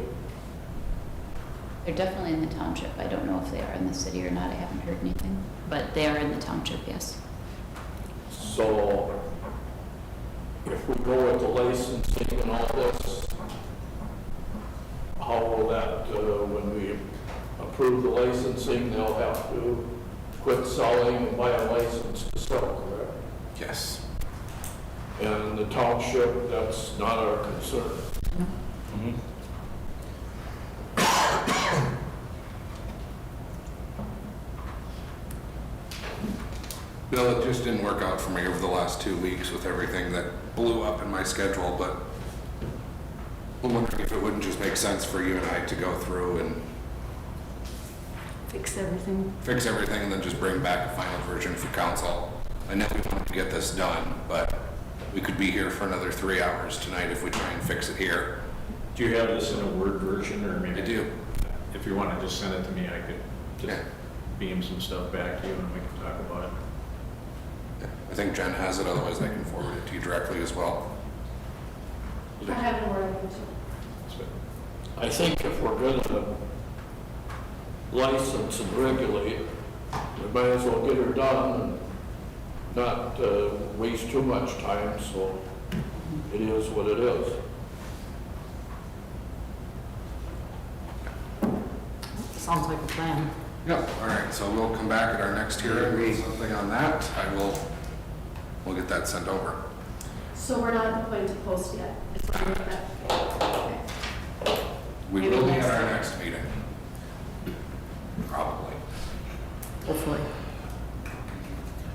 They're definitely in the township. I don't know if they are in the city or not. I haven't heard anything, but they are in the township, yes. So if we go with the licensing and all this, how will that, when we approve the licensing, they'll have to quit selling and buy a license to sell, correct? Yes. And the township, that's not our concern. Mm-hmm. Bill, it just didn't work out for me over the last 2 weeks with everything that blew up in my schedule, but I'm wondering if it wouldn't just make sense for you and I to go through and Fix everything. fix everything and then just bring back a final version for council. I know we wanted to get this done, but we could be here for another 3 hours tonight if we try and fix it here. Do you have this in a Word version, or maybe? I do. If you want to just send it to me, I could just Yeah. beam some stuff back to you and we can talk about it. I think Jen has it, otherwise I can forward it to you directly as well. I have a word or two. I think if we're gonna license and regulate, we might as well get her done and not waste too much time, so it is what it is. Sounds like a plan. Yep, all right, so we'll come back at our next hearing with something on that. We'll get that sent over. So we're not at the point to post yet. It's not like that. Okay. We Maybe will be next at our time. next meeting. Probably. Hopefully.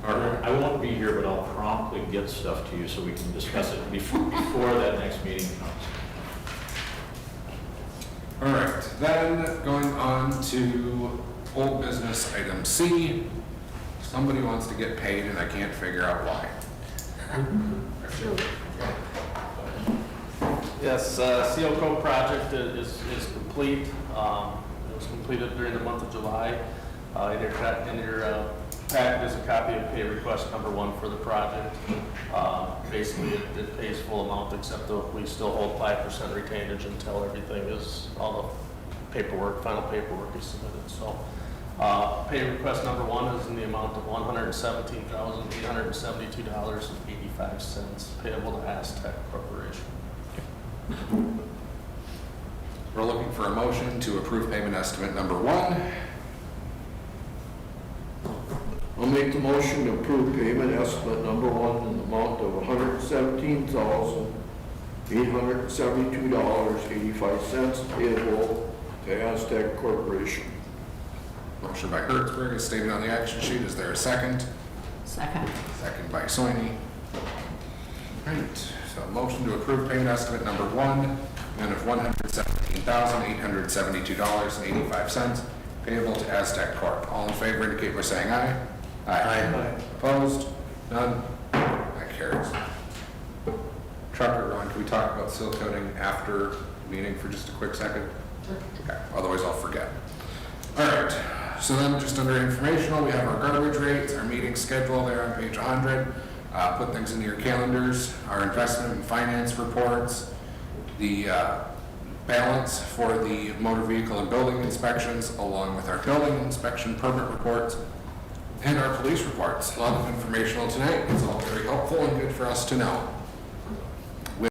All right. I won't be here, but I'll promptly get stuff to you so we can discuss it before that next meeting comes. All right, then going on to old business item C. Somebody wants to get paid and I can't figure out why. Yes, Seal Coat project is complete. It was completed during the month of July. In your packet is a copy of pay request number 1 for the project. Basically, it pays full amount, except that we still hold 5% retainage until everything is, all the paperwork, final paperwork is submitted. So, pay request number 1 is in the amount of $117,872.85 payable to Aztec Corporation. We're looking for a motion to approve payment estimate number 1. I'll make the motion to approve payment estimate number 1 in the amount of $117,872.85 payable to Aztec Corporation. Motion by Hertzberg is stated on the action sheet. Is there a second? Second. Second by Soini. Right, so motion to approve payment estimate number 1, amount of $117,872.85 payable to Aztec Corp. All in favor indicate by saying aye. Aye. Opposed? None? That carries. Trucker, Ron, can we talk about seal coating after the meeting for just a quick second? Okay, otherwise I'll forget. All right, so then just under informational, we have our garbage rates, our meeting schedule there on page 100. Put things into your calendars, our investment and finance reports, the balance for the motor vehicle and building inspections, along with our building inspection permit reports, and our police reports. A lot of informational tonight. It's all very helpful and good for us to know.